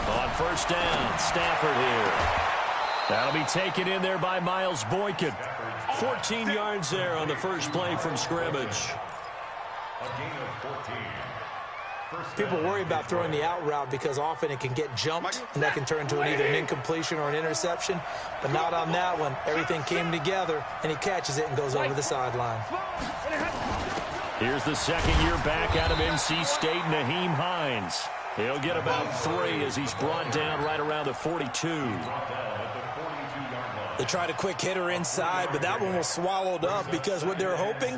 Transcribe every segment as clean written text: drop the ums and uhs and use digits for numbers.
On first down, Stafford here. That'll be taken in there by Miles Boykin. 14 yards there on the first play from scrimmage. People worry about throwing the out route because often it can get jumped, and that can turn into either an incompletion or an interception. But not on that one. Everything came together, and he catches it and goes over the sideline. Here's the second-year back out of NC State, Nyheim Hines. He'll get about 3 as he's brought down right around the 42. They tried a quick hitter inside, but that one was swallowed up because what they're hoping,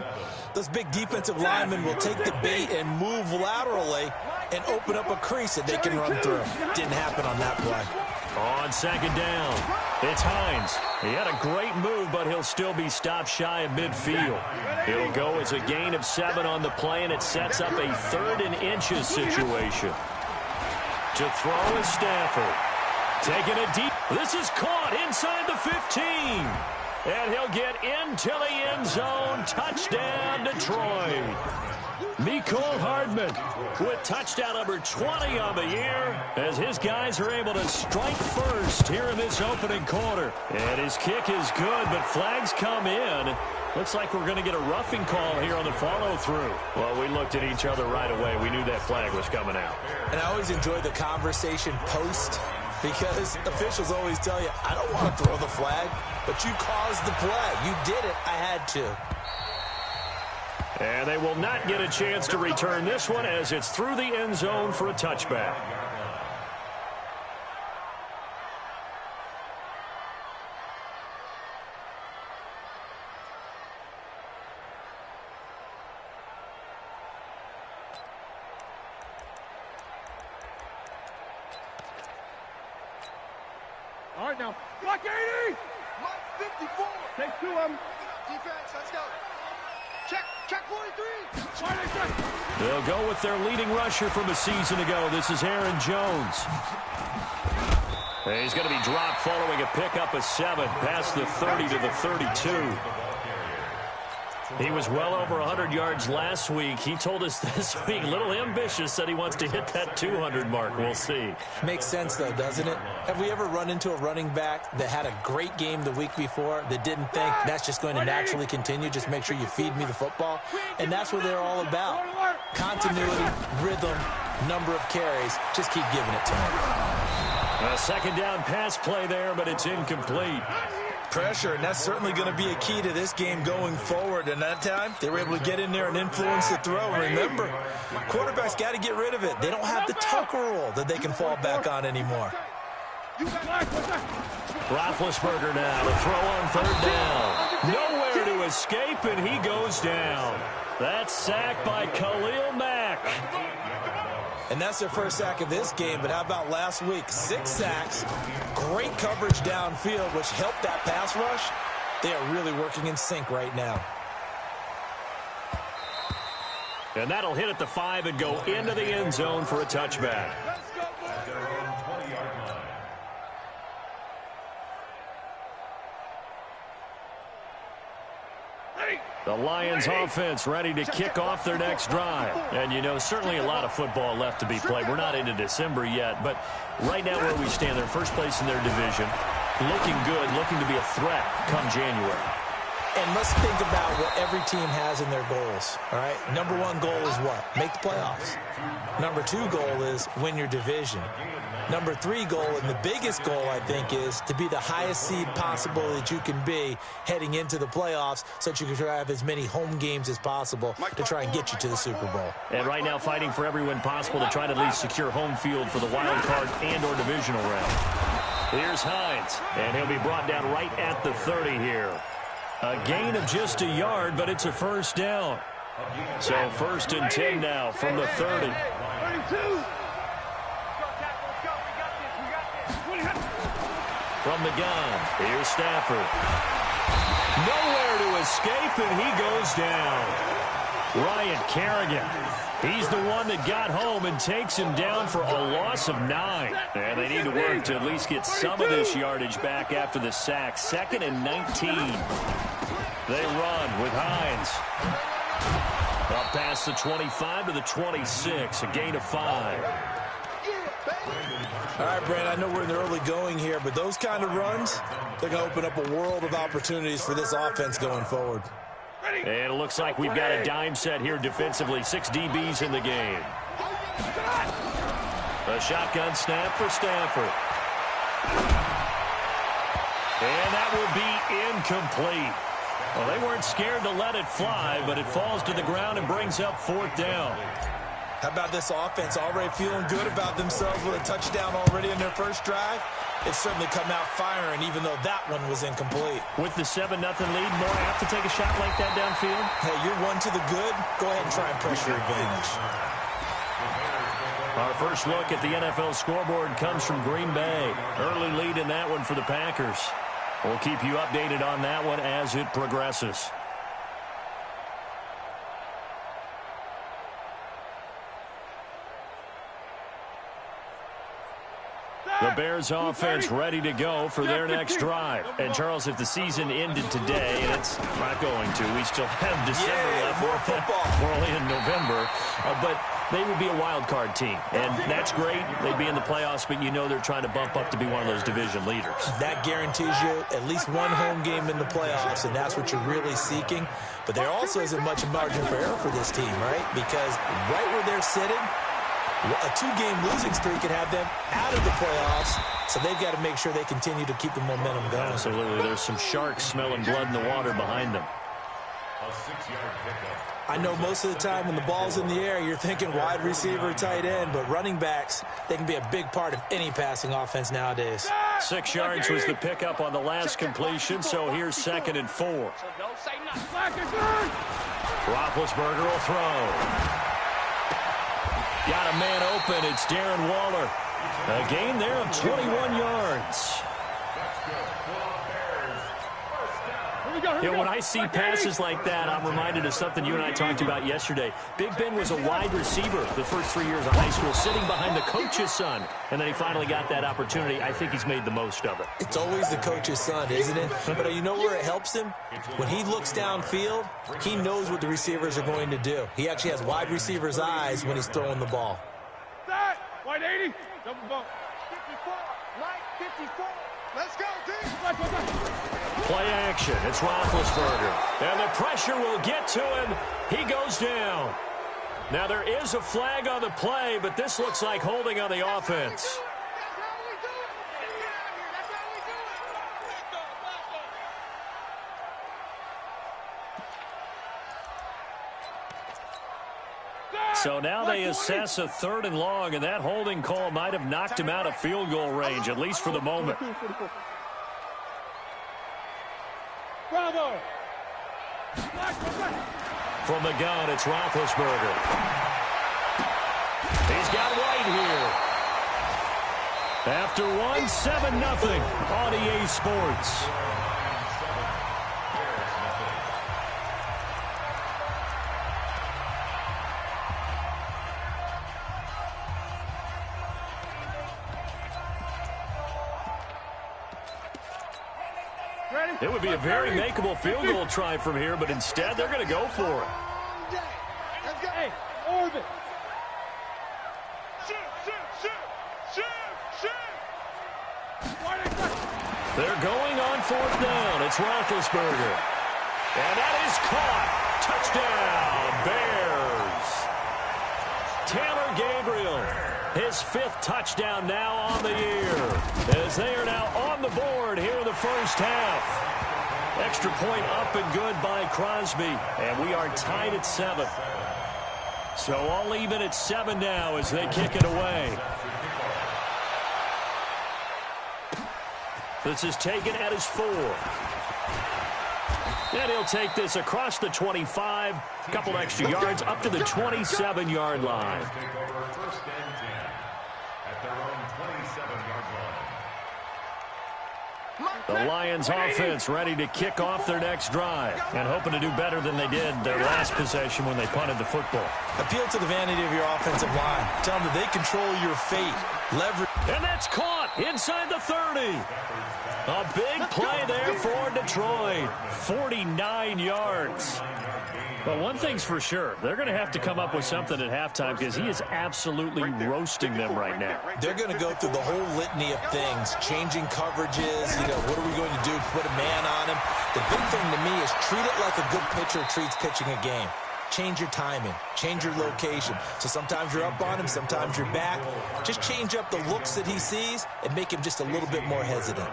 those big defensive linemen will take the bait and move laterally and open up a crease that they can run through. Didn't happen on that play. On second down, it's Hines. He had a great move, but he'll still be stopped shy of midfield. It'll go as a gain of 7 on the play, and it sets up a 3rd and inches situation. To throw is Stafford. Taking it deep. This is caught inside the 15. And he'll get into the end zone. Touchdown, Detroit. Mecole Hardman with touchdown number 20 on the year as his guys are able to strike first here in this opening quarter. And his kick is good, but flags come in. Looks like we're going to get a roughing call here on the follow-through. Well, we looked at each other right away. We knew that flag was coming out. And I always enjoy the conversation post because officials always tell you, I don't want to throw the flag, but you caused the play. You did it. I had to. And they will not get a chance to return this one as it's through the end zone for a touchback. All right, now, block 80! Block 54! Take 2 of them. Defense, let's go. Check 43! They'll go with their leading rusher from a season ago. This is Aaron Jones. He's going to be dropped following a pickup of 7 past the 30 to the 32. He was well over 100 yards last week. He told us this week, a little ambitious, said he wants to hit that 200 mark. We'll see. Makes sense, though, doesn't it? Have we ever run into a running back that had a great game the week before that didn't think that's just going to naturally continue? Just make sure you feed me the football. And that's what they're all about. Continuity, rhythm, number of carries. Just keep giving it to him. A second down pass play there, but it's incomplete. Pressure, and that's certainly going to be a key to this game going forward. And that time, they were able to get in there and influence the throw. And remember, quarterbacks got to get rid of it. They don't have the Tucker rule that they can fall back on anymore. Roethlisberger now to throw on 3rd down. Nowhere to escape, and he goes down. That's sacked by Khalil Mack. And that's their first sack of this game, but how about last week? 6 sacks, great coverage downfield, which helped that pass rush. They are really working in sync right now. And that'll hit at the 5 and go into the end zone for a touchback. The Lions offense ready to kick off their next drive. And, you know, certainly a lot of football left to be played. We're not into December yet, but right now where we stand, they're first place in their division. Looking good, looking to be a threat come January. And let's think about what every team has in their goals, all right? Number 1 goal is what? Make the playoffs. Number 2 goal is win your division. Number 3 goal, and the biggest goal, I think, is to be the highest seed possible that you can be heading into the playoffs so that you can try to have as many home games as possible to try and get you to the Super Bowl. And right now fighting for every win possible to try to at least secure home field for the wild card and or divisional round. Here's Hines, and he'll be brought down right at the 30 here. A gain of just a yard, but it's a first down. So 1st and 10 now from the 30. 32. From the gun, here's Stafford. Nowhere to escape, and he goes down. Ryan Kerrigan. He's the one that got home and takes him down for a loss of 9. And they need to work to at least get some of this yardage back after the sack. 2nd and 19. They run with Hines. Up past the 25 to the 26, a gain of 5. All right, Brandon, I know we're in the early going here, but those kind of runs, they're going to open up a world of opportunities for this offense going forward. And it looks like we've got a dime set here defensively. 6 DBs in the game. A shotgun snap for Stafford. And that will be incomplete. Well, they weren't scared to let it fly, but it falls to the ground and brings up 4th down. How about this offense already feeling good about themselves with a touchdown already in their first drive? It's certainly come out firing, even though that one was incomplete. With the 7-0 lead, more apt to take a shot like that downfield? Hey, you're one to the good. Go ahead and try and press your advantage. Our first look at the NFL scoreboard comes from Green Bay. Early lead in that one for the Packers. We'll keep you updated on that one as it progresses. The Bears offense ready to go for their next drive. And, Charles, if the season ended today, and it's not going to, we still have December left. More football. We're only in November. But they would be a wild card team. And that's great. They'd be in the playoffs, but you know they're trying to bump up to be one of those division leaders. That guarantees you at least one home game in the playoffs, and that's what you're really seeking. But there also isn't much margin for error for this team, right? Because right where they're sitting, a 2-game losing streak could have them out of the playoffs, so they've got to make sure they continue to keep the momentum going. Absolutely. There's some sharks smelling blood in the water behind them. I know most of the time when the ball's in the air, you're thinking wide receiver, tight end, but running backs, they can be a big part of any passing offense nowadays. 6 yards was the pickup on the last completion, so here's 2nd and 4. Roethlisberger will throw. Got a man open. It's Darren Waller. A gain there of 21 yards. You know, when I see passes like that, I'm reminded of something you and I talked about yesterday. Big Ben was a wide receiver the first 3 years of high school, sitting behind the coach's son. And then he finally got that opportunity. I think he's made the most of it. It's always the coach's son, isn't it? But you know where it helps him? When he looks downfield, he knows what the receivers are going to do. He actually has wide receivers' eyes when he's throwing the ball. Wide 80. Double bump. 54. Light 54. Let's go, team. Play action. It's Roethlisberger. And the pressure will get to him. He goes down. Now, there is a flag on the play, but this looks like holding on the offense. That's how we do it. Get out here. That's how we do it. So now they assess a 3rd and long, and that holding call might have knocked him out of field goal range, at least for the moment. Bravo. From the gun, it's Roethlisberger. He's got White here. After one, 7-0 on EA Sports. It would be a very makeable field goal try from here, but instead they're going to go for it. Let's go. Hey, orbit. They're going on 4th down. It's Roethlisberger. And that is caught. Touchdown, Bears. Taylor Gabriel, his 5th touchdown now on the year, as they are now on the board here in the first half. Extra point up and good by Crosby, and we are tied at 7. So all even at 7 now as they kick it away. This is taken at his 4. And he'll take this across the 25, a couple extra yards, up to the 27-yard line. The Lions offense ready to kick off their next drive and hoping to do better than they did their last possession when they punted the football. Appeal to the vanity of your offensive line. Tell them that they control your fate. Leverage. And that's caught inside the 30. A big play there for Detroit. 49 yards. Well, one thing's for sure. They're going to have to come up with something at halftime because he is absolutely roasting them right now. They're going to go through the whole litany of things, changing coverages, what are we going to do to put a man on him? The big thing to me is treat it like a good pitcher treats pitching a game. Change your timing, change your location. So sometimes you're up on him, sometimes you're back. Just change up the looks that he sees and make him just a little bit more hesitant.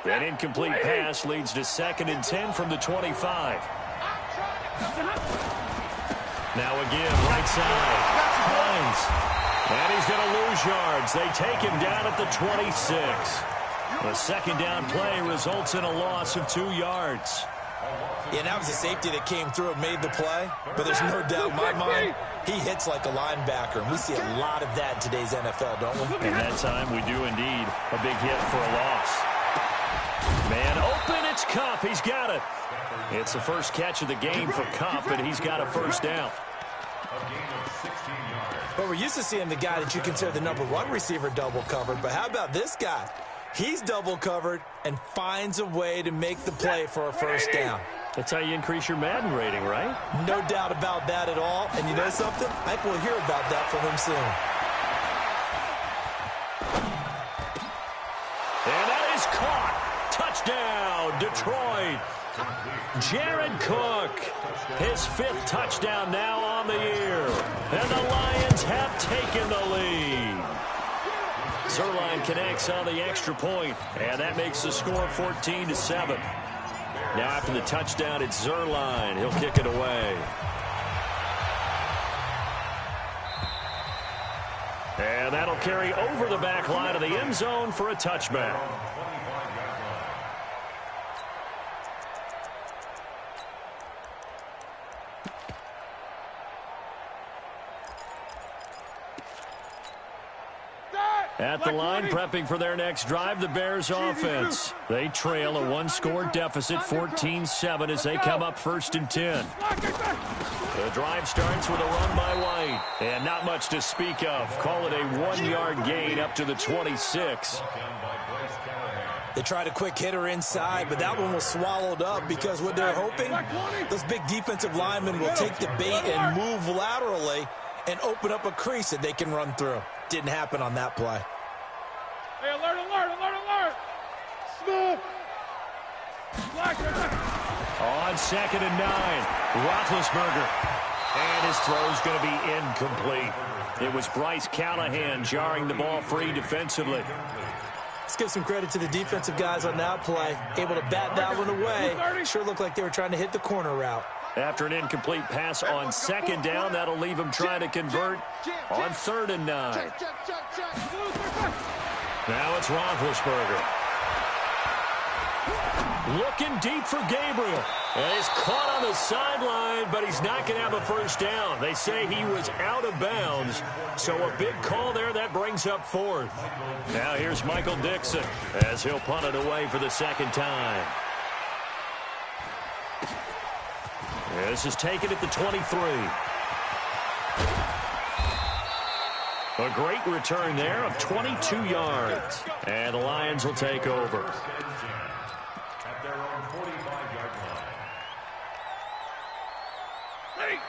That incomplete pass leads to 2nd and 10 from the 25. Now again, right side. Hines. And he's going to lose yards. They take him down at the 26. The second down play results in a loss of 2 yards. Yeah, that was a safety that came through and made the play. But there's no doubt in my mind, he hits like a linebacker. And we see a lot of that in today's NFL, don't we? And that time we do indeed. A big hit for a loss. Man open, it's Kupp. He's got it. It's the first catch of the game for Kupp, and he's got a first down. But we're used to seeing the guy that you consider the #1 receiver double covered. But how about this guy? He's double covered and finds a way to make the play for a first down. That's how you increase your Madden rating, right? No doubt about that at all. And you know something? I think we'll hear about that from him soon. And that is caught. Touchdown, Detroit. Jared Cook, his 5th touchdown now on the year. And the Lions have taken the lead. Zuerlein connects on the extra point, and that makes the score 14-7. Now after the touchdown, it's Zuerlein. He'll kick it away. And that'll carry over the back line of the end zone for a touchback. At the line, prepping for their next drive, the Bears offense. They trail a 1-score deficit, 14-7, as they come up 1st and 10. The drive starts with a run by White. And not much to speak of. Call it a 1-yard gain up to the 26. They tried a quick hitter inside, but that one was swallowed up because what they're hoping, those big defensive linemen will take the bait and move laterally and open up a crease that they can run through. Didn't happen on that play. Hey, alert, alert, alert, alert! Smooth! On 2nd and 9, Roethlisberger. And his throw's going to be incomplete. It was Bryce Callahan jarring the ball free defensively. Let's give some credit to the defensive guys on that play. Able to bat that one away. Sure looked like they were trying to hit the corner route. After an incomplete pass on 2nd down, that'll leave him trying to convert on 3rd and 9. Now it's Roethlisberger. Looking deep for Gabriel. And he's caught on the sideline, but he's not going to have a first down. They say he was out of bounds. So a big call there. That brings up 4th. Now here's Michael Dixon as he'll punt it away for the 2nd time. This is taken at the 23. A great return there of 22 yards. And the Lions will take over.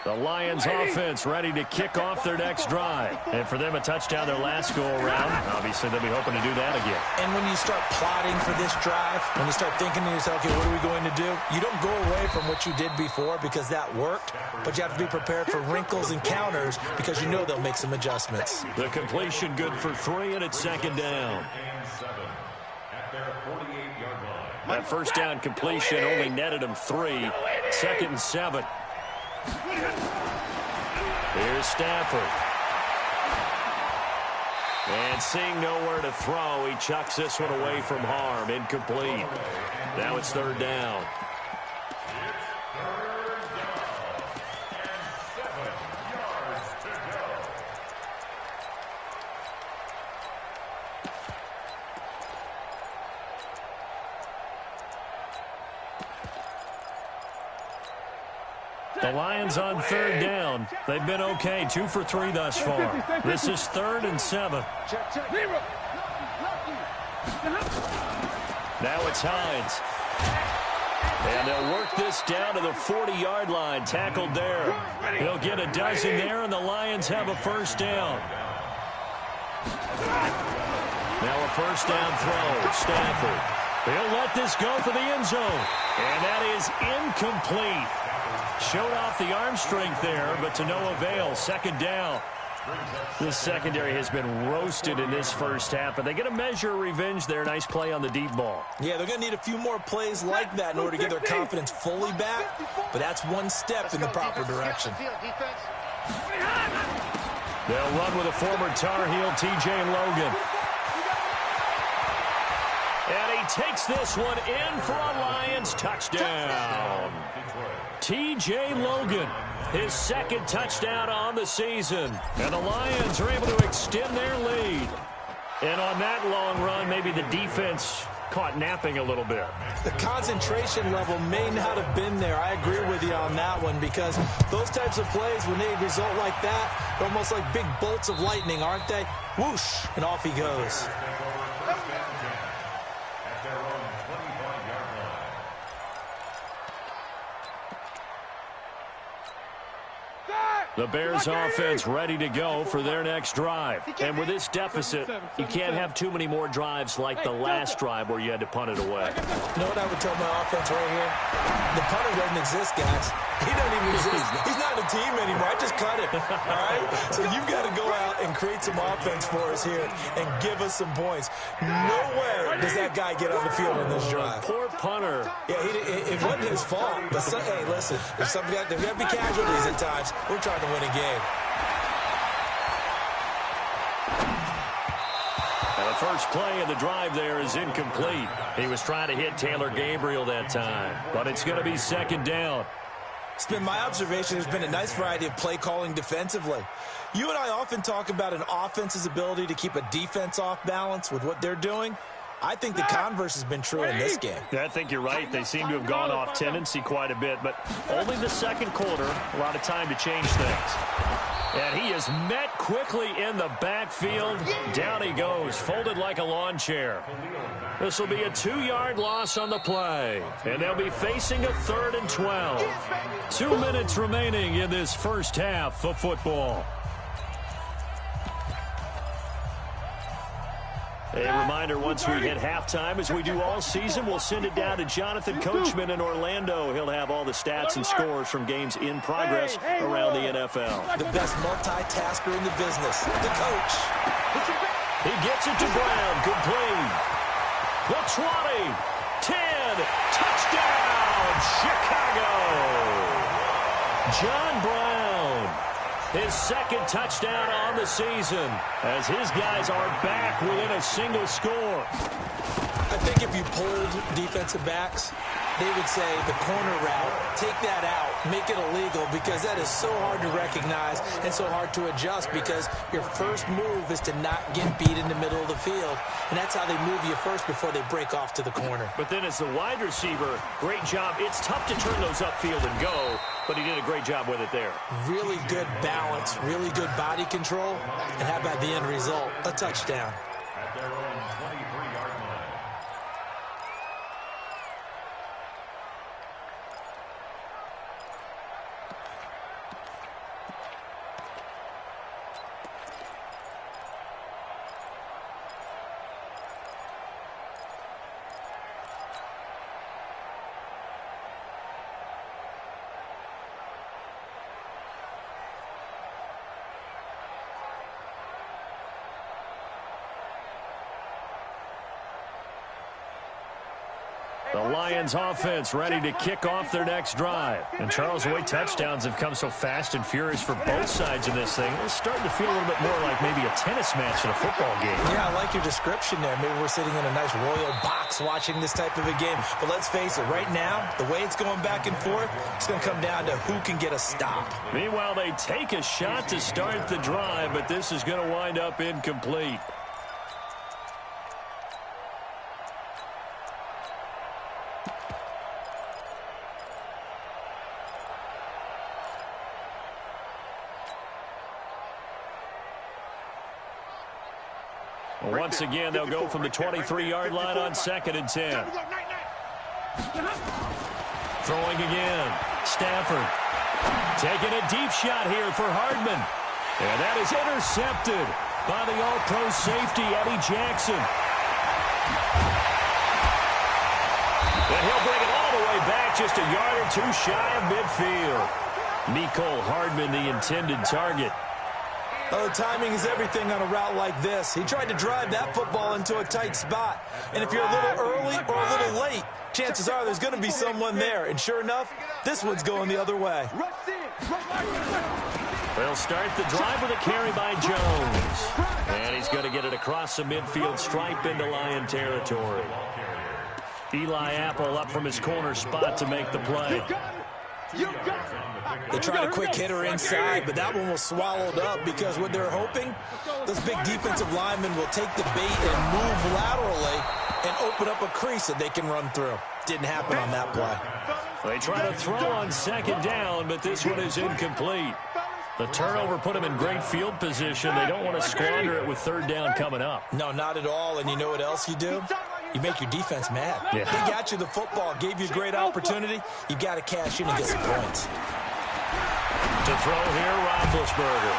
The Lions offense ready to kick off their next drive. And for them, a touchdown their last go-around. Obviously, they'll be hoping to do that again. And when you start plotting for this drive, when you start thinking to yourself, okay, what are we going to do? You don't go away from what you did before because that worked, but you have to be prepared for wrinkles and counters because you know they'll make some adjustments. The completion good for 3, and it's 2nd down. That first down completion only netted him 3. 2nd and 7. Here's Stafford. And seeing nowhere to throw, he chucks this one away from harm. Incomplete. Now it's 3rd down. The Lions on third down. They've been okay, 2 for 3 thus far. This is 3rd and 7. Now it's Hines. And they'll work this down to the 40-yard line. Tackled there. He'll get a dozen there, and the Lions have a first down. Now a first down throw. Stafford. He'll let this go for the end zone. And that is incomplete. Showed off the arm strength there, but to no avail. Second down. This secondary has been roasted in this first half, but they get a measure of revenge there. Nice play on the deep ball. Yeah, they're going to need a few more plays like that in order to get their confidence fully back, but that's one step in the proper direction. They'll run with a former Tar Heel, T.J. Logan. And he takes this one in for a Lions touchdown. T.J. Logan, his second touchdown on the season. And the Lions are able to extend their lead. And on that long run, maybe the defense caught napping a little bit. The concentration level may not have been there. I agree with you on that one, because those types of plays, when they result like that, they're almost like big bolts of lightning, aren't they? Whoosh, and off he goes. The Bears offense ready to go for their next drive. And with this deficit, you can't have too many more drives like the last drive where you had to punt it away. You know what I would tell my offense right here? The punter doesn't exist, guys. He doesn't even exist. He's not a team anymore. I just cut him. All right? So you've got to go out and create some offense for us here and give us some points. Nowhere does that guy get on the field in this drive. Poor punter. Yeah, it wasn't his fault. But hey, listen, there's got to be casualties at times. We're trying to win a game. And the first play of the drive there is incomplete. He was trying to hit Taylor Gabriel that time, but it's going to be second down. It's been my observation. There's been a nice variety of play calling defensively. You and I often talk about an offense's ability to keep a defense off balance with what they're doing. I think the converse has been true in this game. Yeah, I think you're right. They seem to have gone off tendency quite a bit, but only the second quarter, a lot of time to change things. And he is met quickly in the backfield. Down he goes, folded like a lawn chair. This will be a 2-yard loss on the play, and they'll be facing a 3rd and 12. 2 minutes remaining in this first half of football. A reminder, once we hit halftime, as we do all season, we'll send it down to Jonathan Coachman in Orlando. He'll have all the stats and scores from games in progress around the NFL. The best multitasker in the business, the coach. He gets it to Brown. Good play. The 20, 10, touchdown, Chicago. John Brown, his second touchdown on the season, as his guys are back within a single score. I think if you polled defensive backs, they would say the corner route, take that out, make it illegal, because that is so hard to recognize and so hard to adjust, because your first move is to not get beat in the middle of the field, and that's how they move you first before they break off to the corner. But then as the wide receiver, great job. It's tough to turn those upfield and go, but he did a great job with it there. Really good balance, really good body control, and how about the end result? A touchdown. At their own 23-yard line. The Lions offense ready to kick off their next drive. And Charles, the way touchdowns have come so fast and furious for both sides of this thing, it's starting to feel a little bit more like maybe a tennis match in a football game. Yeah, I like your description there. Maybe we're sitting in a nice royal box watching this type of a game. But let's face it, right now, the way it's going back and forth, it's going to come down to who can get a stop. Meanwhile, they take a shot to start the drive, but this is going to wind up incomplete. Once again, they'll go from the 23-yard line on 2nd and 10. Throwing again. Stafford taking a deep shot here for Hardman. And that is intercepted by the all-pro safety, Eddie Jackson. And he'll bring it all the way back, just a yard or two shy of midfield. Mecole Hardman, the intended target. Oh, timing is everything on a route like this. He tried to drive that football into a tight spot. And if you're a little early or a little late, chances are there's going to be someone there. And sure enough, this one's going the other way. They'll start the drive with a carry by Jones. And he's going to get it across the midfield stripe into Lion territory. Eli Apple up from his corner spot to make the play. They tried a quick hitter inside, but that one was swallowed up because what they're hoping, those big defensive linemen will take the bait and move laterally and open up a crease that they can run through. Didn't happen on that play. They try to throw on 2nd down, but this one is incomplete. The turnover put them in great field position. They don't want to squander it with 3rd down coming up. No, not at all. And you know what else you do? You make your defense mad. Yeah. They got you the football, gave you a great opportunity. You got to cash in and get some points. To throw here, Roethlisberger.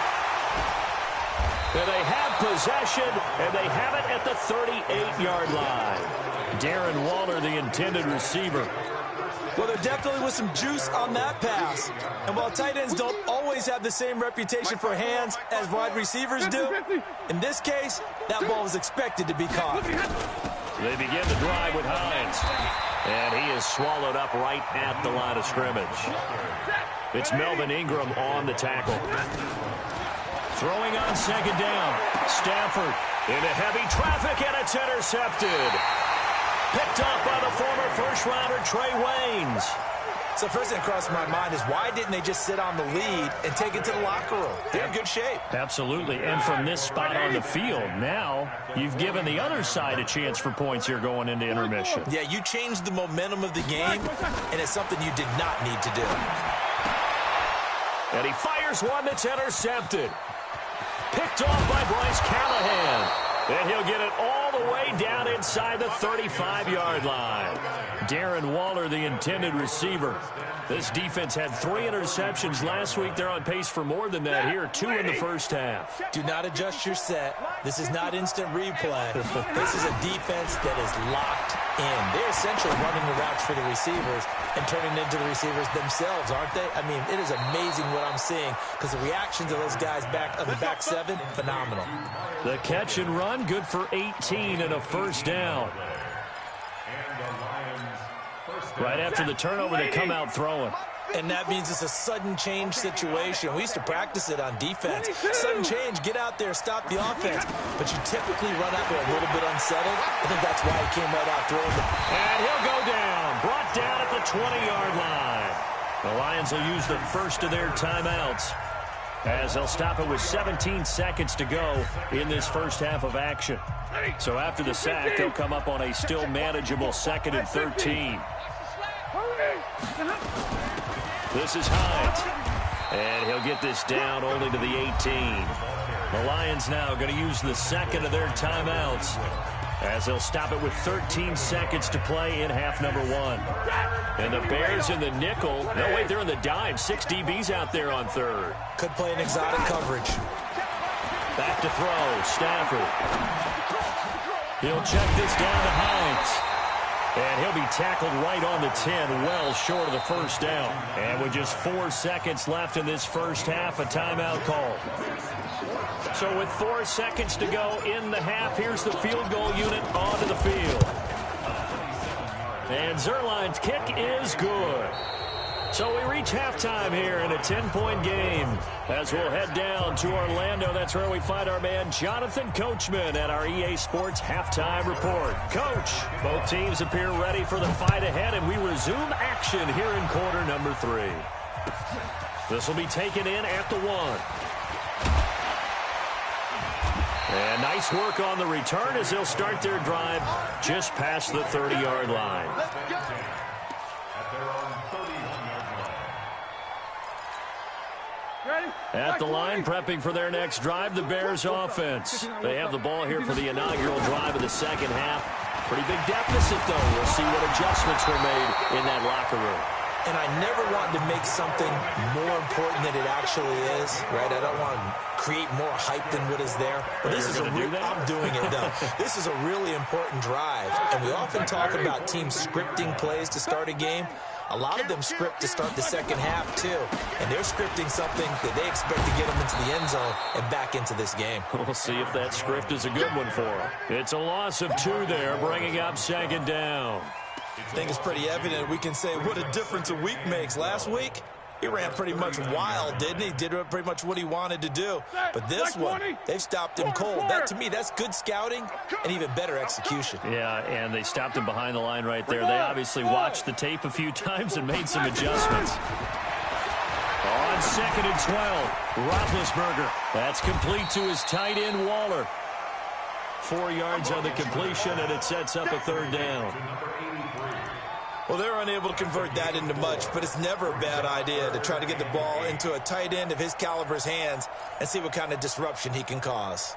And they have possession, and they have it at the 38-yard line. Darren Waller, the intended receiver. Well, there definitely was some juice on that pass. And while tight ends don't always have the same reputation for hands as wide receivers do, in this case, that ball was expected to be caught. They begin the drive with Hines. And he is swallowed up right at the line of scrimmage. It's Melvin Ingram on the tackle. Throwing on 2nd down. Stafford into heavy traffic, and it's intercepted. Picked up by the former first-rounder Trey Waynes. So first thing that crossed my mind is why didn't they just sit on the lead and take it to the locker room? They're in good shape. Absolutely. And from this spot on the field, now you've given the other side a chance for points here going into intermission. Yeah, you changed the momentum of the game, and it's something you did not need to do. And he fires one that's intercepted. Picked off by Bryce Callahan. And he'll get it all the way down inside the 35-yard line. Darren Waller, the intended receiver. This defense had 3 interceptions last week. They're on pace for more than that here, 2 in the first half. Do not adjust your set. This is not instant replay. This is a defense that is locked in. They're essentially running the routes for the receivers and turning into the receivers themselves, aren't they? I mean, it is amazing what I'm seeing because the reactions of those guys back on the back 7, phenomenal. The catch and run, good for 18 and a first down. Right after the turnover, they come out throwing. And that means it's a sudden change situation. We used to practice it on defense. Sudden change, get out there, stop the offense. But you typically run out there a little bit unsettled. I think that's why he came right out throwing. And he'll go down. Brought down at the 20-yard line. The Lions will use the first of their timeouts as they'll stop it with 17 seconds to go in this first half of action. So after the sack, they'll come up on a still manageable 2nd and 13. This is Hines. And he'll get this down only to the 18. The Lions now going to use the second of their timeouts as they'll stop it with 13 seconds to play in half number 1. And the Bears in the nickel. No, wait, they're in the dime. 6 DBs out there on 3rd. Could play an exotic coverage. Back to throw. Stafford. He'll check this down to Hines. And he'll be tackled right on the 10, well short of the first down. And with just 4 seconds left in this first half, a timeout call. So with 4 seconds to go in the half, here's the field goal unit onto the field. And Zuerlein's kick is good. So we reach halftime here in a 10-point game. As we'll head down to Orlando, that's where we find our man Jonathan Coachman at our EA Sports Halftime Report. Coach, both teams appear ready for the fight ahead, and we resume action here in quarter number 3. This will be taken in at the 1. And nice work on the return as they'll start their drive just past the 30-yard line. Ready? At the line, prepping for their next drive, the Bears offense. They have the ball here for the inaugural drive of the second half. Pretty big deficit, though. We'll see what adjustments were made in that locker room. And I never wanted to make something more important than it actually is, right? I don't want to create more hype than what is there. But this is I'm doing it, though. This is a really important drive. And we often talk about teams scripting plays to start a game. A lot of them script to start the second half, too. And they're scripting something that they expect to get them into the end zone and back into this game. We'll see if that script is a good one for them. It's a loss of 2 there, bringing up second down. I think it's pretty evident. We can say what a difference a week makes. Last week, he ran pretty much wild, didn't he? Did pretty much what he wanted to do. But this one, they've stopped him cold. That, to me, that's good scouting and even better execution. Yeah, and they stopped him behind the line right there. They obviously watched the tape a few times and made some adjustments. On 2nd and 12, Roethlisberger. That's complete to his tight end, Waller. 4 yards on the completion, and it sets up a 3rd down. Well, they're unable to convert that into much, but it's never a bad idea to try to get the ball into a tight end of his caliber's hands and see what kind of disruption he can cause.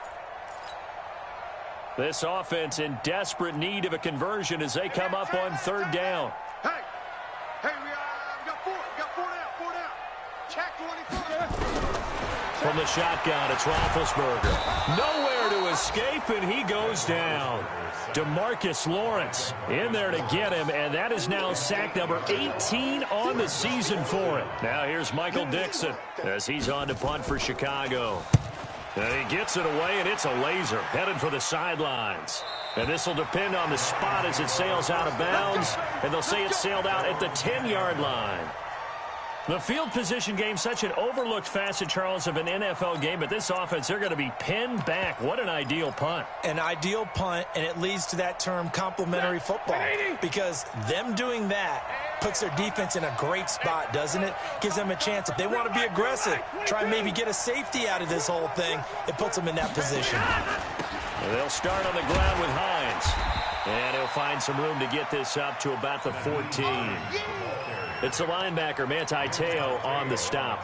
This offense in desperate need of a conversion as they come up on 3rd down. Hey, we got 4 down. Check 24. From the shotgun, it's Roethlisberger. Nowhere to escape, and he goes down. DeMarcus Lawrence in there to get him, and that is now sack number 18 on the season for him. Now here's Michael Dixon as he's on to punt for Chicago. And he gets it away, and it's a laser headed for the sidelines. And this will depend on the spot as it sails out of bounds, and they'll say it sailed out at the 10-yard line. The field position game, such an overlooked facet, Charles, of an NFL game, but this offense, they're going to be pinned back. What an ideal punt. An ideal punt, and it leads to that term complementary football, because them doing that puts their defense in a great spot, doesn't it? Gives them a chance. If they want to be aggressive, try and maybe get a safety out of this whole thing, it puts them in that position. And they'll start on the ground with Hines. And he'll find some room to get this up to about the 14. It's the linebacker, Manti Te'o, on the stop.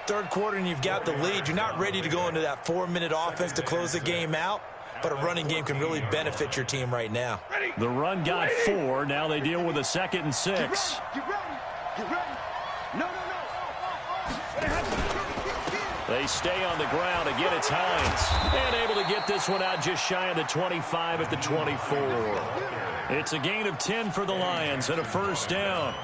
Third quarter and you've got the lead. You're not ready to go into that 4-minute offense to close the game out, but a running game can really benefit your team right now. The run got 4. Now they deal with a 2nd and 6. Get ready. No. They stay on the ground. Again, it's Hines. And able to get this one out just shy of the 25 at the 24. It's a gain of 10 for the Lions and a 1st down.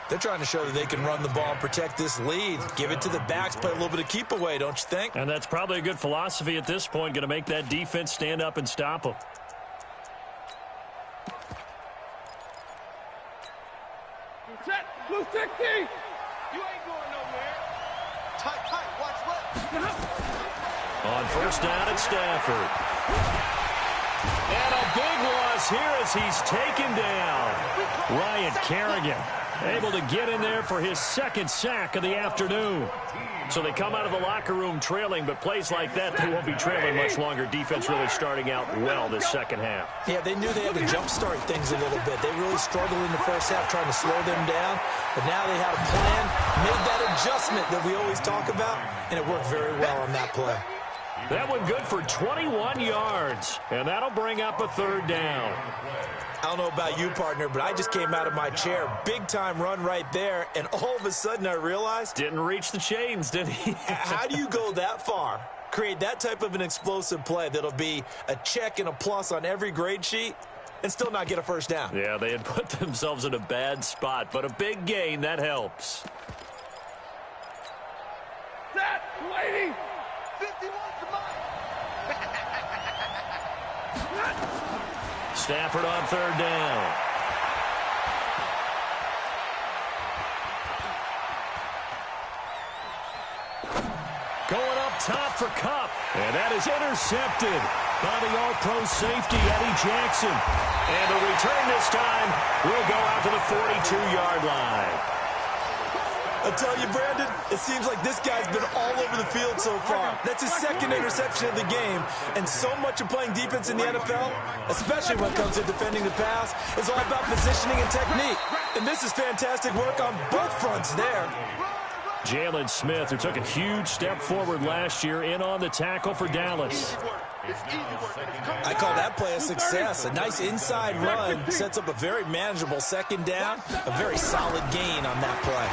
They're trying to show that they can run the ball and protect this lead. Give it to the backs, play a little bit of keep away, don't you think? And that's probably a good philosophy at this point, going to make that defense stand up and stop them. Set, blue 60. You ain't going nowhere. Tight, watch left. On 1st down at Stafford. And a big loss here as he's taken down. Ryan Kerrigan able to get in there for his 2nd sack of the afternoon. So they come out of the locker room trailing, but plays like that, they won't be trailing much longer. Defense really starting out well this second half. Yeah, they knew they had to jumpstart things a little bit. They really struggled in the first half trying to slow them down, but now they had a plan, made that adjustment that we always talk about, and it worked very well on that play. That one good for 21 yards, and that'll bring up a 3rd down. I don't know about you, partner, but I just came out of my chair. Big-time run right there, and all of a sudden I realized... Didn't reach the chains, did he? How do you go that far? Create that type of an explosive play that'll be a check and a plus on every grade sheet and still not get a 1st down? Yeah, they had put themselves in a bad spot, but a big gain, that helps. Set, waiting. 51 to mine. Stafford on 3rd down. Going up top for Kupp. And that is intercepted by the All-Pro safety, Eddie Jackson. And the return this time will go out to the 42-yard line. I'll tell you, Brandon, it seems like this guy's been all over the field so far. That's his 2nd interception of the game. And so much of playing defense in the NFL, especially when it comes to defending the pass, is all about positioning and technique. And this is fantastic work on both fronts there. Jalen Smith, who took a huge step forward last year, in on the tackle for Dallas. I call that play a success. A nice inside run sets up a very manageable second down, a very solid gain on that play.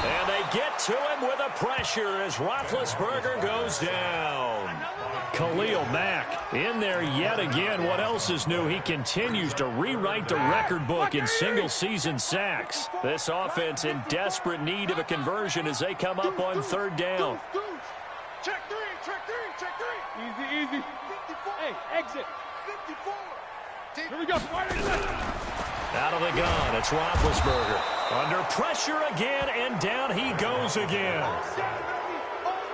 And they get to him with a pressure as Roethlisberger goes down. Khalil Mack in there yet again. What else is new? He continues to rewrite the record book in single-season sacks. This offense in desperate need of a conversion as they come up on third down. Check three, check three, check three. Easy, easy. 54. Hey, exit. 54. Here we go. Out of the gun, it's Roethlisberger. Under pressure again, and down he goes again.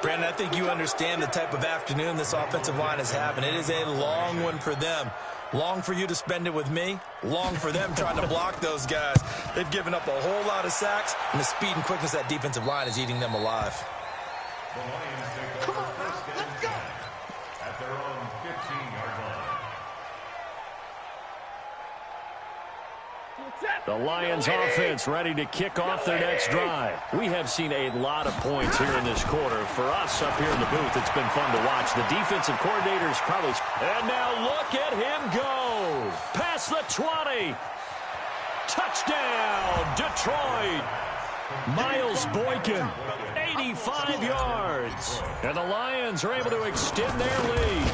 Brandon, I think you understand the type of afternoon this offensive line is having. It is a long one for them. Long for you to spend it with me. Long for them trying to block those guys. They've given up a whole lot of sacks, and the speed and quickness of that defensive line is eating them alive. Come on, let's go. At their own 15-yard line. The Lions offense ready to kick off their next drive. We have seen a lot of points here in this quarter. For us up here in the booth, it's been fun to watch. The defensive coordinator's probably... And now look at him go. Past the 20. Touchdown, Detroit. Miles Boykin, 85 yards. And the Lions are able to extend their lead.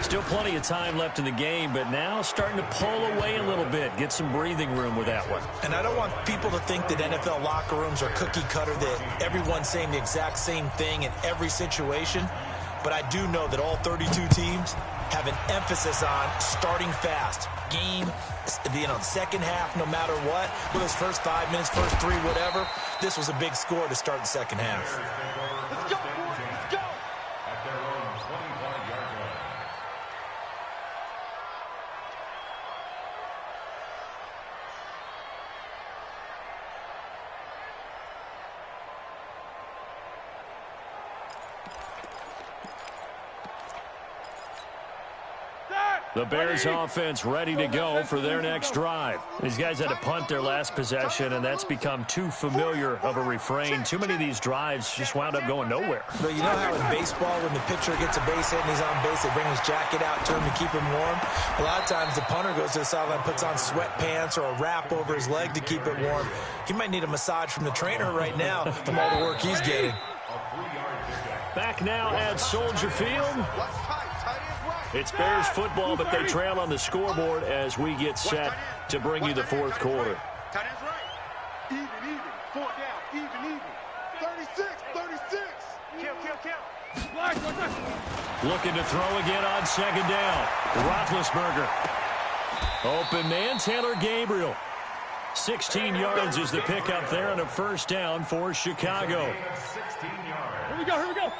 Still plenty of time left in the game, but now starting to pull away a little bit. Get some breathing room with that one. And I don't want people to think that NFL locker rooms are cookie cutter, that everyone's saying the exact same thing in every situation. But I do know that all 32 teams have an emphasis on starting fast. Game, second half, no matter what. Whether it's first 5 minutes, first 3, whatever. This was a big score to start the second half. Let's go, boys. Let's go. At their own 25-yard line. The Bears offense ready to go for their next drive. These guys had to punt their last possession, and that's become too familiar of a refrain. Too many of these drives just wound up going nowhere. But you know how in baseball, when the pitcher gets a base hit and he's on base, they bring his jacket out to him to keep him warm? A lot of times the punter goes to the sideline, puts on sweatpants or a wrap over his leg to keep it warm. He might need a massage from the trainer right now from all the work he's getting. Back now at Soldier Field. Watch tight. Tight ends right. It's Bears football, but they trail on the scoreboard as we get set to bring you the fourth quarter. Tight ends right. Even. 4 down. Even. 36. Kill. Looking to throw again on second down. Roethlisberger. Open man, Taylor Gabriel. 16 yards is the pickup there on a first down for Chicago. Here we go.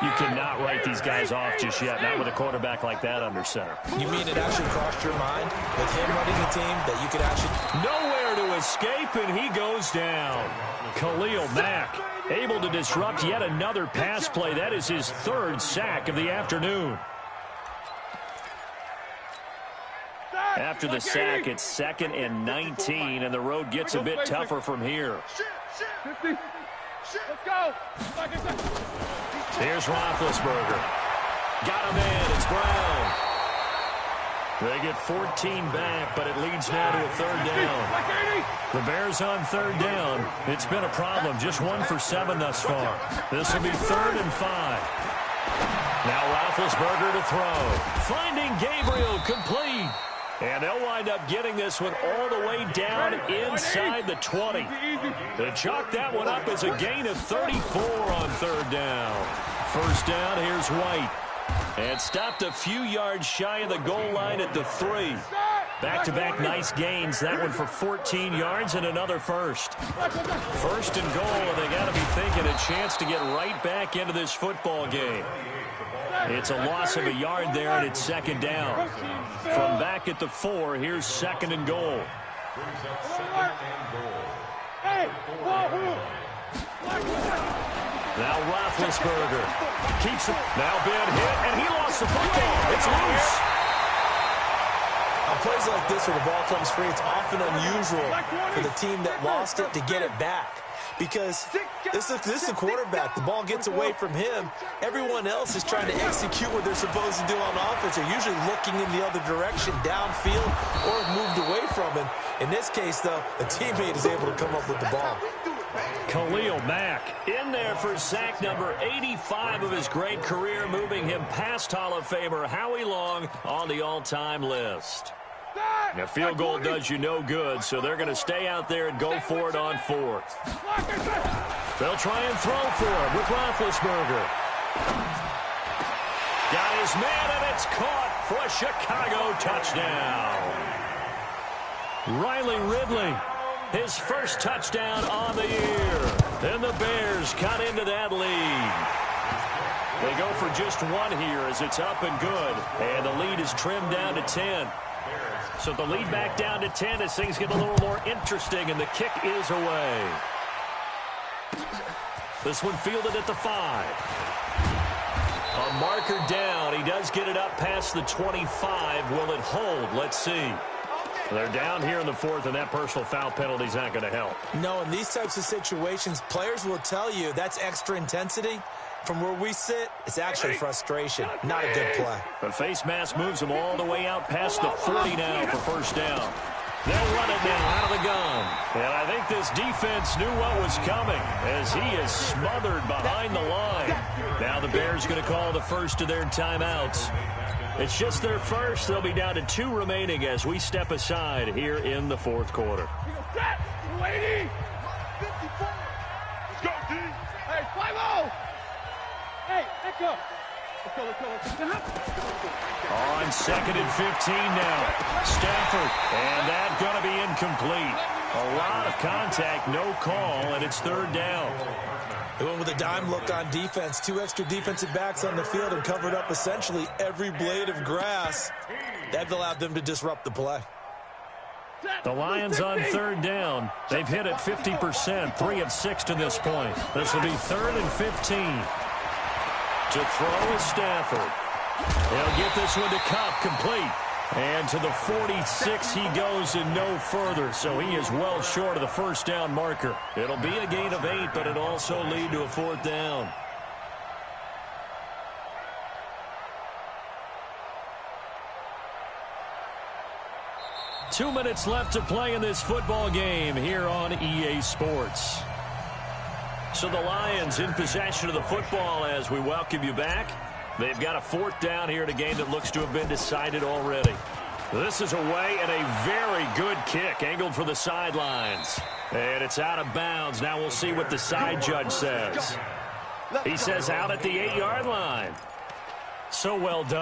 You cannot write these guys off just yet, not with a quarterback like that under center. You mean it actually crossed your mind with him running the team that you could actually... Nowhere to escape, and he goes down. Khalil Mack able to disrupt yet another pass play. That is his third sack of the afternoon. After the sack, it's 2nd and 19, and the road gets a bit tougher from here. 50. Let's go. Here's Roethlisberger. Got him in. It's Brown. They get 14 back, but it leads now to a third down. The Bears on third down. It's been a problem. Just 1 for 7 thus far. This will be 3rd and 5. Now Roethlisberger to throw. Finding Gabriel complete. And they'll wind up getting this one all the way down inside the 20. They chalk that one up as a gain of 34 on third down. First down, here's White. And stopped a few yards shy of the goal line at the 3. Back-to-back nice gains. That one for 14 yards and another first. First and goal, and they got to be thinking a chance to get right back into this football game. It's a loss of a yard there, and it's second down. From back at the 4, here's 2nd and goal. Now Roethlisberger keeps it. Now bad hit, and he lost the football. It's loose. On plays like this where the ball comes free, it's often unusual for the team that lost it to get it back. Because this is the quarterback. The ball gets away from him. Everyone else is trying to execute what they're supposed to do on offense. They're usually looking in the other direction, downfield, or moved away from him. In this case, though, a teammate is able to come up with the ball. Khalil Mack in there for sack number 85 of his great career, moving him past Hall of Famer Howie Long on the all-time list. Now, field goal does you no good, so they're going to stay out there and go for it on fourth. They'll try and throw for it with Roethlisberger. Got his man, and it's caught for a Chicago touchdown. Riley Ridley, his first touchdown on the year. Then the Bears cut into that lead. They go for just one here as it's up and good, and the lead is trimmed down to 10. So the lead back down to 10 as things get a little more interesting, and the kick is away. This one fielded at the 5. A marker down. He does get it up past the 25. Will it hold? Let's see. They're down here in the 4th, and that personal foul penalty is not going to help. No, in these types of situations, players will tell you that's extra intensity. From where we sit, it's actually frustration, not a good play. The face mask moves him all the way out past the 40 now for first down. They'll run it now out of the gun. And I think this defense knew what was coming as he is smothered behind the line. Now the Bears going to call the first of their timeouts. It's just their first. They'll be down to 2 remaining as we step aside here in the 4th quarter. Let's go, D. Hey, 5-0. Hey, let's go. Let's go. On 2nd and 15 now. Stafford, and that's going to be incomplete. A lot of contact, no call, and it's 3rd down. They went with a dime look on defense. 2 extra defensive backs on the field and covered up essentially every blade of grass. That allowed them to disrupt the play. The Lions on 3rd down. They've hit it 50%, 3 of 6 to this point. This will be 3rd and 15. To throw is Stafford. He'll get this one to Kupp, complete. And to the 46 he goes and no further, so he is well short of the first down marker. It'll be a gain of 8, but it'll also lead to a 4th down. Two minutes left to play in this football game here on EA Sports. So the Lions in possession of the football as we welcome you back. They've got a 4th down here in a game that looks to have been decided already. This is away and a very good kick angled for the sidelines. And it's out of bounds. Now we'll see what the side judge says. He says out at the 8-yard line. So well done.